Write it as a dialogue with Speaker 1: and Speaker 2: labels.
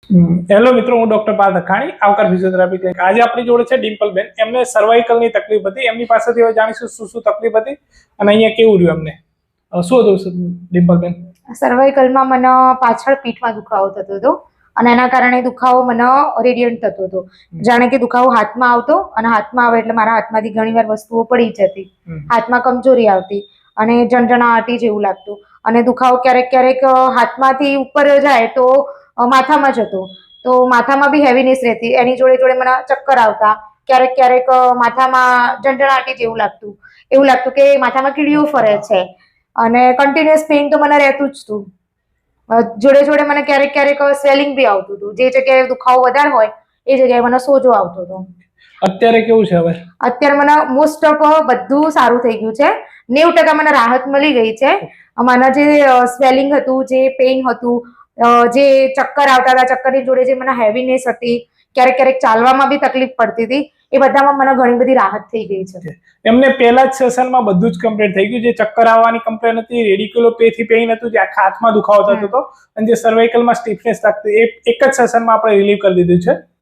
Speaker 1: Hello મિત્રો, હું doctor Parth અખાણી, આવકાર ફિઝિયોથેરાપી ક્લિનિક. આજે આપણી જોડે છે ડિમ્પલબેન. એમને સર્વાઇકલની તકલીફ હતી. એમની પાસેથી હવે જાણીશું શું શું તકલીફ હતી અને અહીંયા કેવું રહ્યું એમને. શું હતું ડિમ્પલબેન?
Speaker 2: સર્વાઇકલમાં મને પાછળ પીઠમાં દુખાવો થતો હતો અને એના કારણે દુખાવો મને રેડિયન્ટ થતો હતો. જાણે કે દુખાવો હાથમાં આવતો અને હાથમાં આવે એટલે મારા હાથમાંથી ઘણીવાર વસ્તુઓ પડી જતી, હાથમાં કમજોરી આવતી અને જણજણાટી જેવું લાગતું અને દુખાવો ક્યારેક ક્યારેક હાથમાંથી ઉપર જાય તો માથામાં જતો, તો માથામાં બી હેવીનેસ રહેતી. એની જોડે જોડે મને ચક્કર આવતા, ક્યારેક ક્યારેક માથામાં જણજણાટી જેવું લાગતું, એવું લાગતું કે માથામાં કીડીઓ ફરે છે અને કન્ટિન્યુઅસ પેઇન તો મને રહેતું જ હતું. જોડે જોડે મને ક્યારેક ક્યારેક સ્વેલિંગ બી આવતું હતું. જે જગ્યાએ દુખાવો વધારે હોય એ જગ્યાએ મને સોજો આવતો હતો.
Speaker 1: અત્યારે કેવું છે હવે?
Speaker 2: અત્યારે મને મોસ્ટ ઓફ બધું સારું થઈ ગયું છે. 90% મને રાહત મળી ગઈ છે. મને જે સ્વેલિંગ હતું, જે પેઇન હતું, જે ચક્કર આવતા હતા, ચક્કરની જોડે જે મને હેવીનેસ હતી, ક્યારેક ક્યારેક ચાલવામાં બી તકલીફ પડતી હતી, એ બધામાં મને ઘણી બધી રાહત થઈ ગઈ છે.
Speaker 1: એમને પહેલા જ સેશનમાં બધું જ કમ્પ્લીટ થઈ ગયું. જે ચક્કર આવવાની કમ્પ્લેન હતી, રેડિક્યુલોપેથી પેઇન હતું, જે આખા હાથમાં દુખાવો થતો હતો અને જે સર્વાઇકલમાં સ્ટીફનેસ લાગતી, એ એક જ સેશનમાં આપણે રિલીવ કરી દીધું છે.